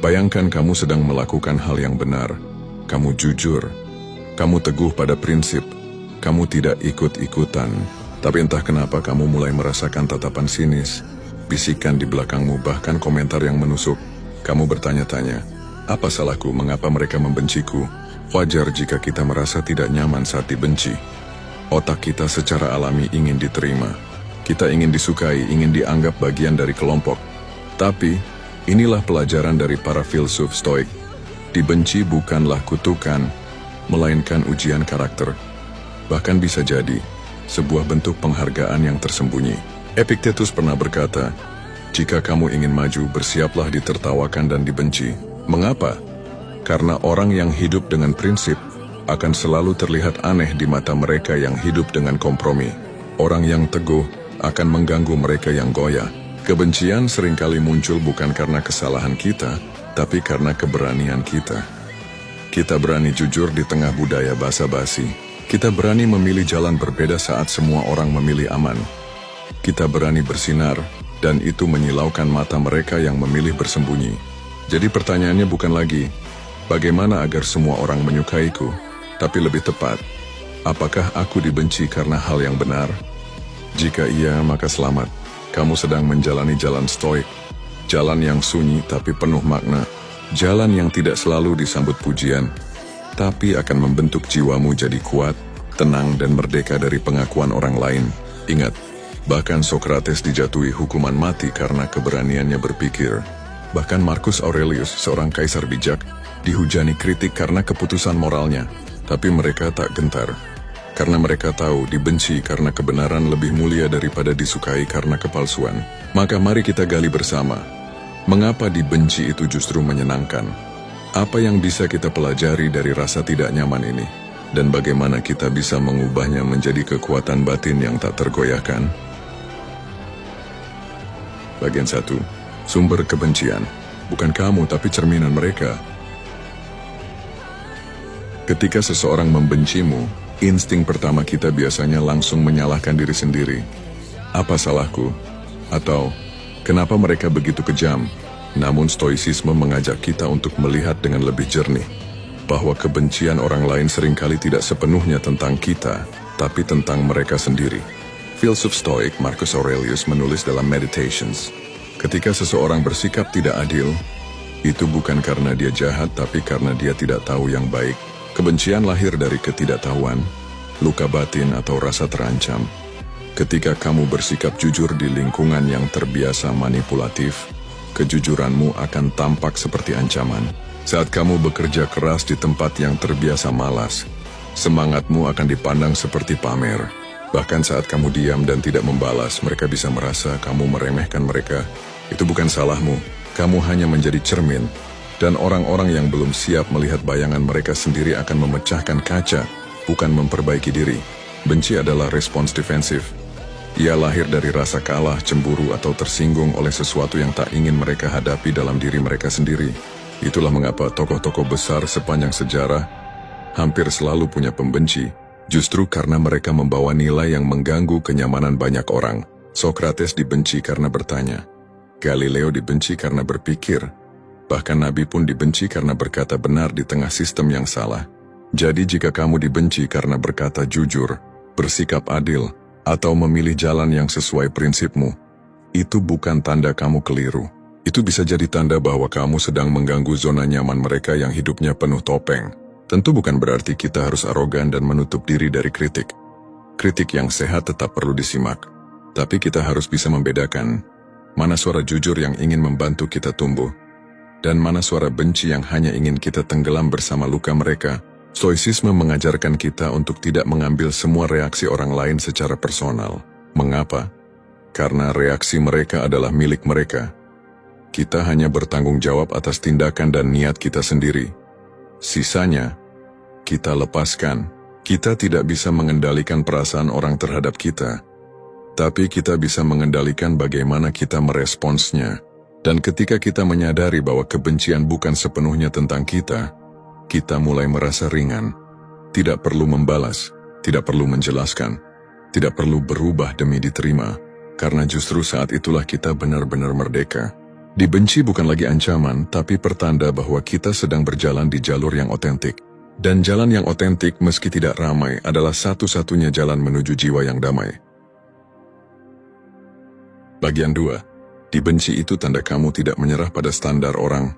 Bayangkan kamu sedang melakukan hal yang benar. Kamu jujur. Kamu teguh pada prinsip. Kamu tidak ikut-ikutan. Tapi entah kenapa kamu mulai merasakan tatapan sinis, bisikan di belakangmu, bahkan komentar yang menusuk. Kamu bertanya-tanya, apa salahku, mengapa mereka membenciku? Wajar jika kita merasa tidak nyaman saat dibenci. Otak kita secara alami ingin diterima. Kita ingin disukai, ingin dianggap bagian dari kelompok. Tapi, inilah pelajaran dari para filsuf Stoik. Dibenci bukanlah kutukan, melainkan ujian karakter. Bahkan bisa jadi sebuah bentuk penghargaan yang tersembunyi. Epictetus pernah berkata, jika kamu ingin maju, bersiaplah ditertawakan dan dibenci. Mengapa? Karena orang yang hidup dengan prinsip akan selalu terlihat aneh di mata mereka yang hidup dengan kompromi. Orang yang teguh akan mengganggu mereka yang goyah. Kebencian seringkali muncul bukan karena kesalahan kita, tapi karena keberanian kita. Kita berani jujur di tengah budaya basa-basi. Kita berani memilih jalan berbeda saat semua orang memilih aman. Kita berani bersinar, dan itu menyilaukan mata mereka yang memilih bersembunyi. Jadi pertanyaannya bukan lagi, bagaimana agar semua orang menyukaiku, tapi lebih tepat, apakah aku dibenci karena hal yang benar? Jika iya, maka selamat. Kamu sedang menjalani jalan Stoik. Jalan yang sunyi tapi penuh makna. Jalan yang tidak selalu disambut pujian, tapi akan membentuk jiwamu jadi kuat, tenang, dan merdeka dari pengakuan orang lain. Ingat, bahkan Socrates dijatuhi hukuman mati karena keberaniannya berpikir. Bahkan Marcus Aurelius, seorang kaisar bijak, dihujani kritik karena keputusan moralnya. Tapi mereka tak gentar. Karena mereka tahu dibenci karena kebenaran lebih mulia daripada disukai karena kepalsuan. Maka mari kita gali bersama. Mengapa dibenci itu justru menyenangkan? Apa yang bisa kita pelajari dari rasa tidak nyaman ini? Dan bagaimana kita bisa mengubahnya menjadi kekuatan batin yang tak tergoyahkan? Bagian 1. Sumber kebencian. Bukan kamu, tapi cerminan mereka. Ketika seseorang membencimu, insting pertama kita biasanya langsung menyalahkan diri sendiri. Apa salahku? Atau, kenapa mereka begitu kejam? Namun stoicisme mengajak kita untuk melihat dengan lebih jernih, bahwa kebencian orang lain seringkali tidak sepenuhnya tentang kita, tapi tentang mereka sendiri. Filsuf Stoik Marcus Aurelius menulis dalam Meditations, ketika seseorang bersikap tidak adil, itu bukan karena dia jahat, tapi karena dia tidak tahu yang baik. Kebencian lahir dari ketidaktahuan, luka batin atau rasa terancam. Ketika kamu bersikap jujur di lingkungan yang terbiasa manipulatif, kejujuranmu akan tampak seperti ancaman. Saat kamu bekerja keras di tempat yang terbiasa malas, semangatmu akan dipandang seperti pamer. Bahkan saat kamu diam dan tidak membalas, mereka bisa merasa kamu meremehkan mereka. Itu bukan salahmu, kamu hanya menjadi cermin. Dan orang-orang yang belum siap melihat bayangan mereka sendiri akan memecahkan kaca, bukan memperbaiki diri. Benci adalah respons defensif. Ia lahir dari rasa kalah, cemburu, atau tersinggung oleh sesuatu yang tak ingin mereka hadapi dalam diri mereka sendiri. Itulah mengapa tokoh-tokoh besar sepanjang sejarah hampir selalu punya pembenci, justru karena mereka membawa nilai yang mengganggu kenyamanan banyak orang. Socrates dibenci karena bertanya. Galileo dibenci karena berpikir. Bahkan Nabi pun dibenci karena berkata benar di tengah sistem yang salah. Jadi jika kamu dibenci karena berkata jujur, bersikap adil, atau memilih jalan yang sesuai prinsipmu, itu bukan tanda kamu keliru. Itu bisa jadi tanda bahwa kamu sedang mengganggu zona nyaman mereka yang hidupnya penuh topeng. Tentu bukan berarti kita harus arogan dan menutup diri dari kritik. Kritik yang sehat tetap perlu disimak. Tapi kita harus bisa membedakan mana suara jujur yang ingin membantu kita tumbuh, dan mana suara benci yang hanya ingin kita tenggelam bersama luka mereka. Stoicisme mengajarkan kita untuk tidak mengambil semua reaksi orang lain secara personal. Mengapa? Karena reaksi mereka adalah milik mereka. Kita hanya bertanggung jawab atas tindakan dan niat kita sendiri. Sisanya, kita lepaskan. Kita tidak bisa mengendalikan perasaan orang terhadap kita, tapi kita bisa mengendalikan bagaimana kita meresponsnya. Dan ketika kita menyadari bahwa kebencian bukan sepenuhnya tentang kita mulai merasa ringan. Tidak perlu membalas, tidak perlu menjelaskan, tidak perlu berubah demi diterima, karena justru saat itulah kita benar-benar merdeka. Dibenci bukan lagi ancaman, tapi pertanda bahwa kita sedang berjalan di jalur yang otentik. Dan jalan yang otentik meski tidak ramai adalah satu-satunya jalan menuju jiwa yang damai. Bagian 2. Dibenci itu tanda kamu tidak menyerah pada standar orang.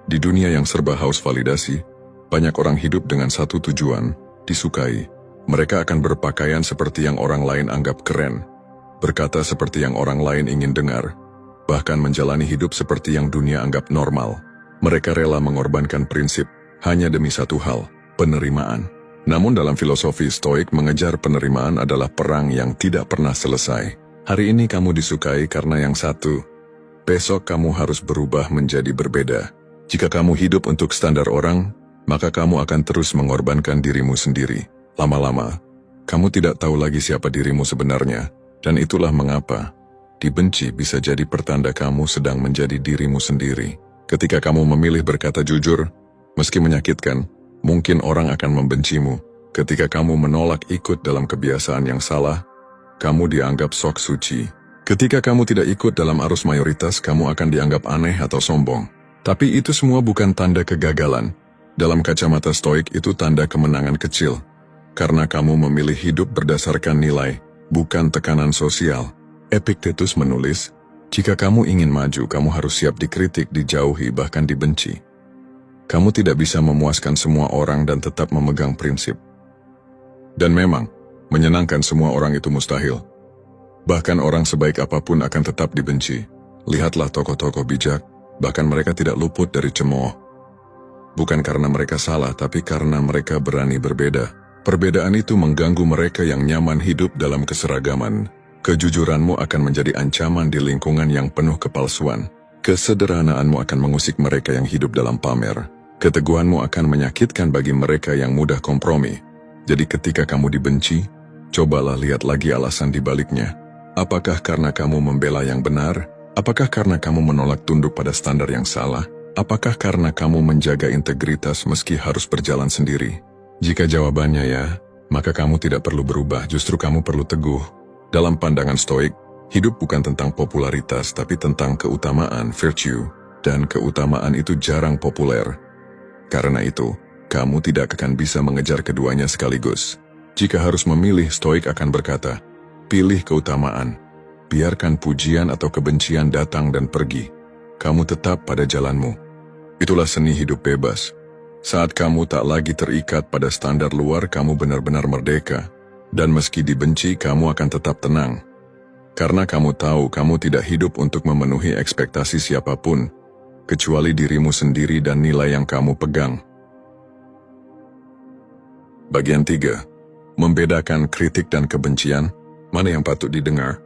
Di dunia yang serba haus validasi, banyak orang hidup dengan satu tujuan, disukai. Mereka akan berpakaian seperti yang orang lain anggap keren, berkata seperti yang orang lain ingin dengar, bahkan menjalani hidup seperti yang dunia anggap normal. Mereka rela mengorbankan prinsip hanya demi satu hal, penerimaan. Namun dalam filosofi Stoik, mengejar penerimaan adalah perang yang tidak pernah selesai. Hari ini kamu disukai karena yang satu, besok kamu harus berubah menjadi berbeda. Jika kamu hidup untuk standar orang, maka kamu akan terus mengorbankan dirimu sendiri. Lama-lama, kamu tidak tahu lagi siapa dirimu sebenarnya, dan itulah mengapa dibenci bisa jadi pertanda kamu sedang menjadi dirimu sendiri. Ketika kamu memilih berkata jujur, meski menyakitkan, mungkin orang akan membencimu. Ketika kamu menolak ikut dalam kebiasaan yang salah, kamu dianggap sok suci. Ketika kamu tidak ikut dalam arus mayoritas, kamu akan dianggap aneh atau sombong. Tapi itu semua bukan tanda kegagalan. Dalam kacamata Stoik itu tanda kemenangan kecil. Karena kamu memilih hidup berdasarkan nilai, bukan tekanan sosial. Epictetus menulis, jika kamu ingin maju, kamu harus siap dikritik, dijauhi, bahkan dibenci. Kamu tidak bisa memuaskan semua orang dan tetap memegang prinsip. Dan memang, menyenangkan semua orang itu mustahil. Bahkan orang sebaik apapun akan tetap dibenci. Lihatlah tokoh-tokoh bijak, bahkan mereka tidak luput dari cemooh. Bukan karena mereka salah, tapi karena mereka berani berbeda. Perbedaan itu mengganggu mereka yang nyaman hidup dalam keseragaman. Kejujuranmu akan menjadi ancaman di lingkungan yang penuh kepalsuan. Kesederhanaanmu akan mengusik mereka yang hidup dalam pamer. Keteguhanmu akan menyakitkan bagi mereka yang mudah kompromi. Jadi ketika kamu dibenci, cobalah lihat lagi alasan di baliknya. Apakah karena kamu membela yang benar? Apakah karena kamu menolak tunduk pada standar yang salah? Apakah karena kamu menjaga integritas meski harus berjalan sendiri? Jika jawabannya ya, maka kamu tidak perlu berubah, justru kamu perlu teguh. Dalam pandangan Stoik, hidup bukan tentang popularitas, tapi tentang keutamaan, virtue, dan keutamaan itu jarang populer. Karena itu, kamu tidak akan bisa mengejar keduanya sekaligus. Jika harus memilih, Stoik akan berkata, pilih keutamaan. Biarkan pujian atau kebencian datang dan pergi. Kamu tetap pada jalanmu. Itulah seni hidup bebas. Saat kamu tak lagi terikat pada standar luar, kamu benar-benar merdeka. Dan meski dibenci, kamu akan tetap tenang. Karena kamu tahu kamu tidak hidup untuk memenuhi ekspektasi siapapun, kecuali dirimu sendiri dan nilai yang kamu pegang. Bagian 3. Membedakan kritik dan kebencian, mana yang patut didengar?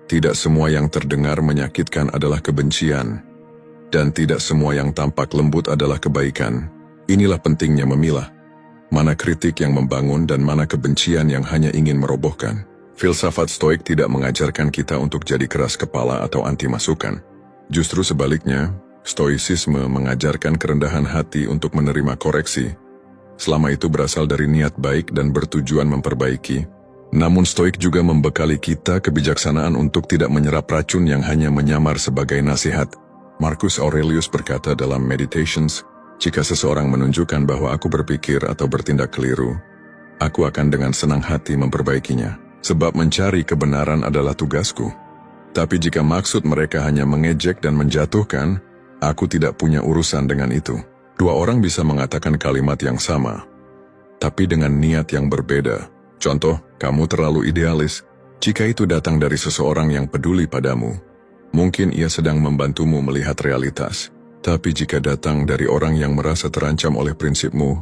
Tidak semua yang terdengar menyakitkan adalah kebencian, dan tidak semua yang tampak lembut adalah kebaikan. Inilah pentingnya memilah. Mana kritik yang membangun dan mana kebencian yang hanya ingin merobohkan. Filsafat Stoik tidak mengajarkan kita untuk jadi keras kepala atau anti masukan. Justru sebaliknya, Stoicisme mengajarkan kerendahan hati untuk menerima koreksi. Selama itu berasal dari niat baik dan bertujuan memperbaiki. Namun Stoik juga membekali kita kebijaksanaan untuk tidak menyerap racun yang hanya menyamar sebagai nasihat. Marcus Aurelius berkata dalam Meditations, jika seseorang menunjukkan bahwa aku berpikir atau bertindak keliru, aku akan dengan senang hati memperbaikinya, sebab mencari kebenaran adalah tugasku. Tapi jika maksud mereka hanya mengejek dan menjatuhkan, aku tidak punya urusan dengan itu. Dua orang bisa mengatakan kalimat yang sama, tapi dengan niat yang berbeda. Contoh, kamu terlalu idealis. Jika itu datang dari seseorang yang peduli padamu, mungkin ia sedang membantumu melihat realitas. Tapi jika datang dari orang yang merasa terancam oleh prinsipmu,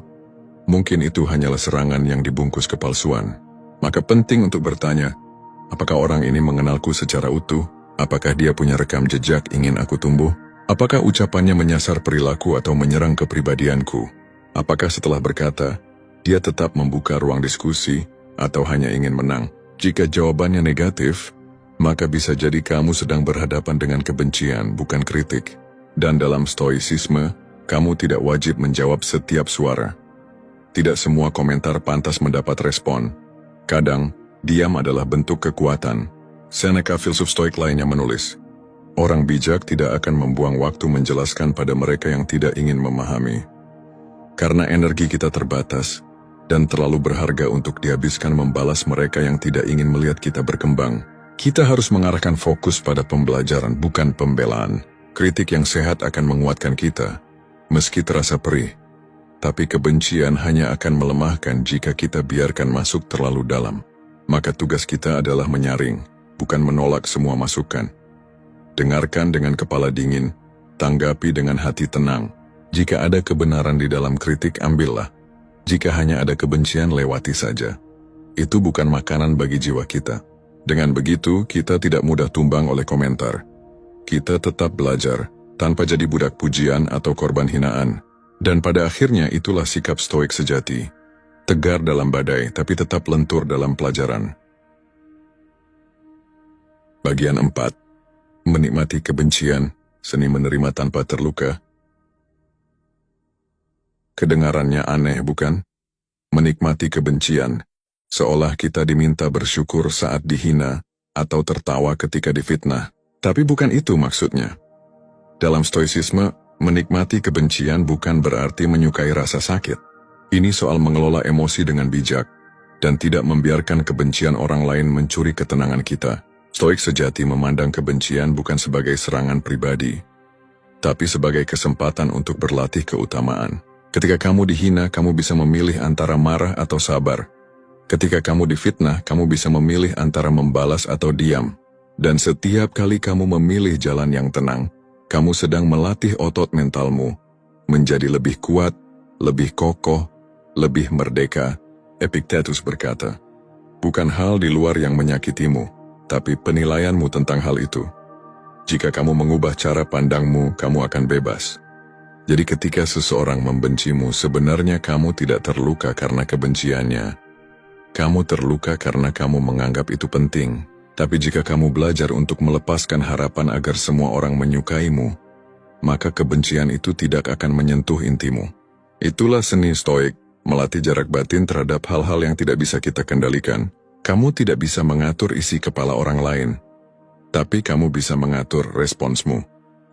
mungkin itu hanyalah serangan yang dibungkus kepalsuan. Maka penting untuk bertanya, apakah orang ini mengenalku secara utuh? Apakah dia punya rekam jejak ingin aku tumbuh? Apakah ucapannya menyasar perilaku atau menyerang kepribadianku? Apakah setelah berkata, dia tetap membuka ruang diskusi atau hanya ingin menang? Jika jawabannya negatif, maka bisa jadi kamu sedang berhadapan dengan kebencian, bukan kritik. Dan dalam Stoicisme, kamu tidak wajib menjawab setiap suara. Tidak semua komentar pantas mendapat respon. Kadang, diam adalah bentuk kekuatan. Seneca, filsuf stoik lainnya, menulis, orang bijak tidak akan membuang waktu menjelaskan pada mereka yang tidak ingin memahami. Karena energi kita terbatas dan terlalu berharga untuk dihabiskan membalas mereka yang tidak ingin melihat kita berkembang. Kita harus mengarahkan fokus pada pembelajaran, bukan pembelaan. Kritik yang sehat akan menguatkan kita, meski terasa perih. Tapi kebencian hanya akan melemahkan jika kita biarkan masuk terlalu dalam. Maka tugas kita adalah menyaring, bukan menolak semua masukan. Dengarkan dengan kepala dingin, tanggapi dengan hati tenang. Jika ada kebenaran di dalam kritik, ambillah. Jika hanya ada kebencian, lewati saja. Itu bukan makanan bagi jiwa kita. Dengan begitu, kita tidak mudah tumbang oleh komentar. Kita tetap belajar, tanpa jadi budak pujian atau korban hinaan. Dan pada akhirnya itulah sikap stoik sejati. Tegar dalam badai, tapi tetap lentur dalam pelajaran. Bagian 4. Menikmati kebencian, seni menerima tanpa terluka. Kedengarannya aneh, bukan? Menikmati kebencian, seolah kita diminta bersyukur saat dihina atau tertawa ketika difitnah. Tapi bukan itu maksudnya. Dalam stoicisme, menikmati kebencian bukan berarti menyukai rasa sakit. Ini soal mengelola emosi dengan bijak, dan tidak membiarkan kebencian orang lain mencuri ketenangan kita. Stoik sejati memandang kebencian bukan sebagai serangan pribadi, tapi sebagai kesempatan untuk berlatih keutamaan. Ketika kamu dihina, kamu bisa memilih antara marah atau sabar. Ketika kamu difitnah, kamu bisa memilih antara membalas atau diam. Dan setiap kali kamu memilih jalan yang tenang, kamu sedang melatih otot mentalmu menjadi lebih kuat, lebih kokoh, lebih merdeka. Epictetus berkata, bukan hal di luar yang menyakitimu, tapi penilaianmu tentang hal itu. Jika kamu mengubah cara pandangmu, kamu akan bebas. Jadi ketika seseorang membencimu, sebenarnya kamu tidak terluka karena kebenciannya. Kamu terluka karena kamu menganggap itu penting. Tapi jika kamu belajar untuk melepaskan harapan agar semua orang menyukaimu, maka kebencian itu tidak akan menyentuh intimu. Itulah seni stoik, melatih jarak batin terhadap hal-hal yang tidak bisa kita kendalikan. Kamu tidak bisa mengatur isi kepala orang lain, tapi kamu bisa mengatur responsmu.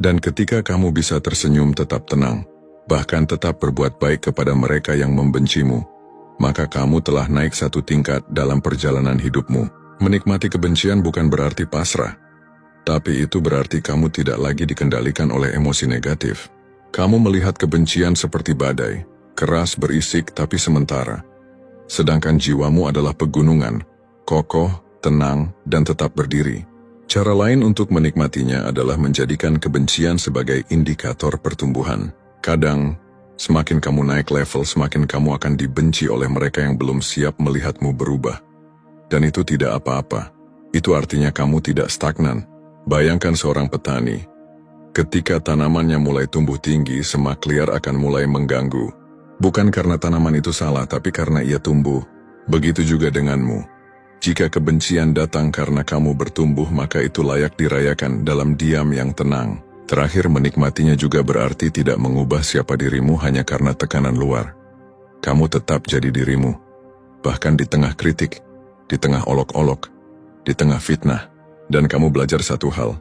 Dan ketika kamu bisa tersenyum tetap tenang, bahkan tetap berbuat baik kepada mereka yang membencimu, maka kamu telah naik satu tingkat dalam perjalanan hidupmu. Menikmati kebencian bukan berarti pasrah, tapi itu berarti kamu tidak lagi dikendalikan oleh emosi negatif. Kamu melihat kebencian seperti badai, keras, berisik, tapi sementara. Sedangkan jiwamu adalah pegunungan, kokoh, tenang, dan tetap berdiri. Cara lain untuk menikmatinya adalah menjadikan kebencian sebagai indikator pertumbuhan. Kadang, semakin kamu naik level, semakin kamu akan dibenci oleh mereka yang belum siap melihatmu berubah. Dan itu tidak apa-apa. Itu artinya kamu tidak stagnan. Bayangkan seorang petani. Ketika tanamannya mulai tumbuh tinggi, semak liar akan mulai mengganggu. Bukan karena tanaman itu salah, tapi karena ia tumbuh. Begitu juga denganmu. Jika kebencian datang karena kamu bertumbuh, maka itu layak dirayakan dalam diam yang tenang. Terakhir, menikmatinya juga berarti tidak mengubah siapa dirimu hanya karena tekanan luar. Kamu tetap jadi dirimu. Bahkan di tengah kritik, di tengah olok-olok, di tengah fitnah. Dan kamu belajar satu hal.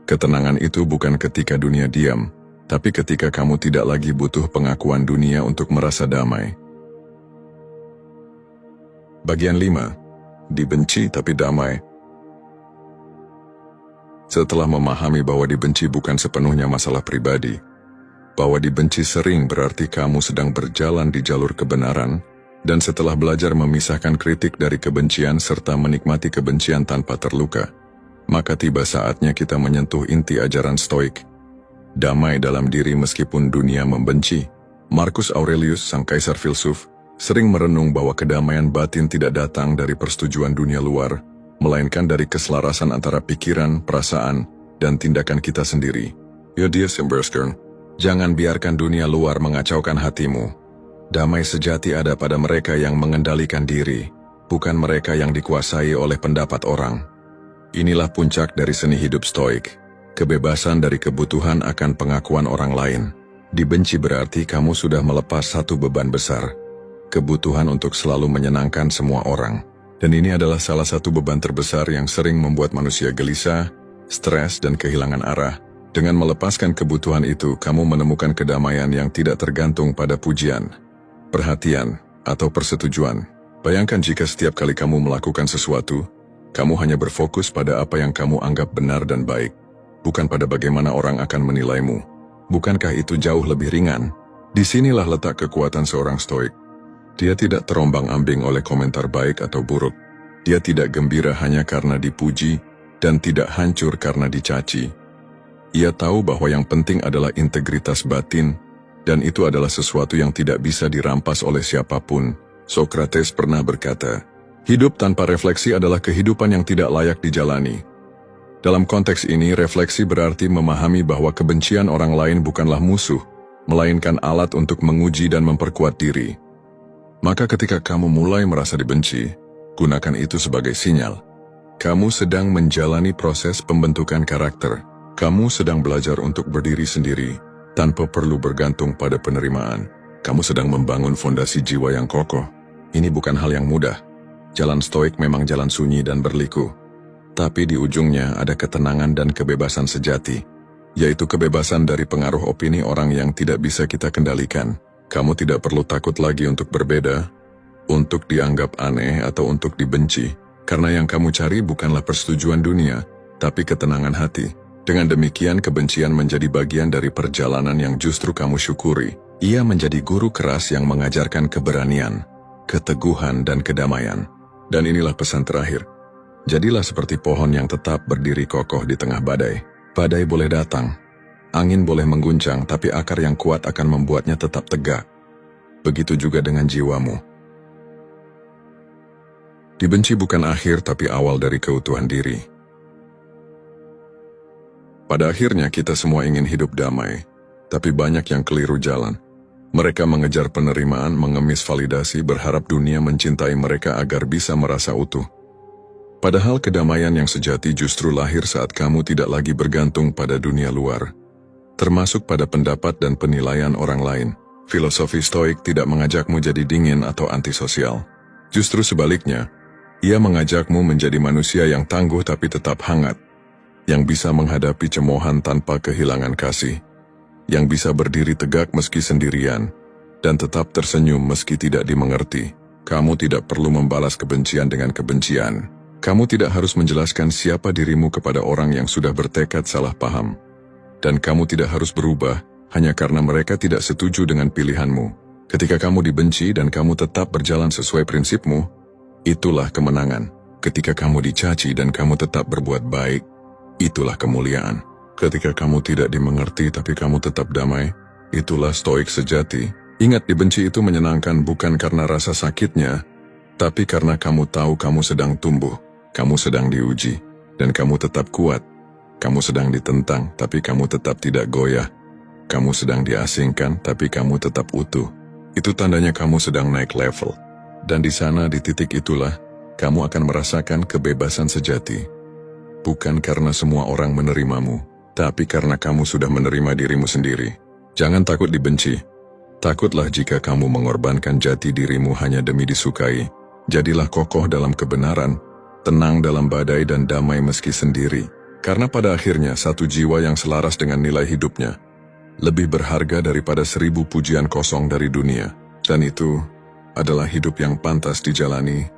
Ketenangan itu bukan ketika dunia diam, tapi ketika kamu tidak lagi butuh pengakuan dunia untuk merasa damai. Bagian 5. Dibenci tapi damai. Setelah memahami bahwa dibenci bukan sepenuhnya masalah pribadi, bahwa dibenci sering berarti kamu sedang berjalan di jalur kebenaran, dan setelah belajar memisahkan kritik dari kebencian serta menikmati kebencian tanpa terluka, maka tiba saatnya kita menyentuh inti ajaran stoik. Damai dalam diri meskipun dunia membenci. Marcus Aurelius, sang kaisar filsuf, sering merenung bahwa kedamaian batin tidak datang dari persetujuan dunia luar, melainkan dari keselarasan antara pikiran, perasaan, dan tindakan kita sendiri. Yodius Semberskern, jangan biarkan dunia luar mengacaukan hatimu. Damai sejati ada pada mereka yang mengendalikan diri, bukan mereka yang dikuasai oleh pendapat orang. Inilah puncak dari seni hidup stoik, kebebasan dari kebutuhan akan pengakuan orang lain. Dibenci berarti kamu sudah melepas satu beban besar, kebutuhan untuk selalu menyenangkan semua orang. Dan ini adalah salah satu beban terbesar yang sering membuat manusia gelisah, stres, dan kehilangan arah. Dengan melepaskan kebutuhan itu, kamu menemukan kedamaian yang tidak tergantung pada pujian, perhatian, atau persetujuan. Bayangkan jika setiap kali kamu melakukan sesuatu, kamu hanya berfokus pada apa yang kamu anggap benar dan baik, bukan pada bagaimana orang akan menilaimu. Bukankah itu jauh lebih ringan? Disinilah letak kekuatan seorang stoik. Dia tidak terombang-ambing oleh komentar baik atau buruk. Dia tidak gembira hanya karena dipuji dan tidak hancur karena dicaci. Ia tahu bahwa yang penting adalah integritas batin, dan itu adalah sesuatu yang tidak bisa dirampas oleh siapapun. Sokrates pernah berkata, hidup tanpa refleksi adalah kehidupan yang tidak layak dijalani. Dalam konteks ini, refleksi berarti memahami bahwa kebencian orang lain bukanlah musuh, melainkan alat untuk menguji dan memperkuat diri. Maka ketika kamu mulai merasa dibenci, gunakan itu sebagai sinyal. Kamu sedang menjalani proses pembentukan karakter. Kamu sedang belajar untuk berdiri sendiri, tanpa perlu bergantung pada penerimaan. Kamu sedang membangun fondasi jiwa yang kokoh. Ini bukan hal yang mudah. Jalan stoik memang jalan sunyi dan berliku. Tapi di ujungnya ada ketenangan dan kebebasan sejati, yaitu kebebasan dari pengaruh opini orang yang tidak bisa kita kendalikan. Kamu tidak perlu takut lagi untuk berbeda, untuk dianggap aneh atau untuk dibenci, karena yang kamu cari bukanlah persetujuan dunia, tapi ketenangan hati. Dengan demikian, kebencian menjadi bagian dari perjalanan yang justru kamu syukuri. Ia menjadi guru keras yang mengajarkan keberanian, keteguhan, dan kedamaian. Dan inilah pesan terakhir. Jadilah seperti pohon yang tetap berdiri kokoh di tengah badai. Badai boleh datang, angin boleh mengguncang, tapi akar yang kuat akan membuatnya tetap tegak. Begitu juga dengan jiwamu. Dibenci bukan akhir, tapi awal dari keutuhan diri. Pada akhirnya kita semua ingin hidup damai, tapi banyak yang keliru jalan. Mereka mengejar penerimaan, mengemis validasi, berharap dunia mencintai mereka agar bisa merasa utuh. Padahal kedamaian yang sejati justru lahir saat kamu tidak lagi bergantung pada dunia luar, termasuk pada pendapat dan penilaian orang lain. Filosofi stoik tidak mengajakmu jadi dingin atau antisosial. Justru sebaliknya, ia mengajakmu menjadi manusia yang tangguh tapi tetap hangat, yang bisa menghadapi cemoohan tanpa kehilangan kasih, yang bisa berdiri tegak meski sendirian, dan tetap tersenyum meski tidak dimengerti. Kamu tidak perlu membalas kebencian dengan kebencian. Kamu tidak harus menjelaskan siapa dirimu kepada orang yang sudah bertekad salah paham. Dan kamu tidak harus berubah hanya karena mereka tidak setuju dengan pilihanmu. Ketika kamu dibenci dan kamu tetap berjalan sesuai prinsipmu, itulah kemenangan. Ketika kamu dicaci dan kamu tetap berbuat baik, itulah kemuliaan. Ketika kamu tidak dimengerti tapi kamu tetap damai, itulah stoik sejati. Ingat, dibenci itu menyenangkan bukan karena rasa sakitnya, tapi karena kamu tahu kamu sedang tumbuh. Kamu sedang diuji, dan kamu tetap kuat. Kamu sedang ditentang, tapi kamu tetap tidak goyah. Kamu sedang diasingkan, tapi kamu tetap utuh. Itu tandanya kamu sedang naik level. Dan di sana, di titik itulah, kamu akan merasakan kebebasan sejati. Bukan karena semua orang menerimamu, tapi karena kamu sudah menerima dirimu sendiri. Jangan takut dibenci. Takutlah jika kamu mengorbankan jati dirimu hanya demi disukai. Jadilah kokoh dalam kebenaran, tenang dalam badai, dan damai meski sendiri. Karena pada akhirnya satu jiwa yang selaras dengan nilai hidupnya lebih berharga daripada 1000 pujian kosong dari dunia. Dan itu adalah hidup yang pantas dijalani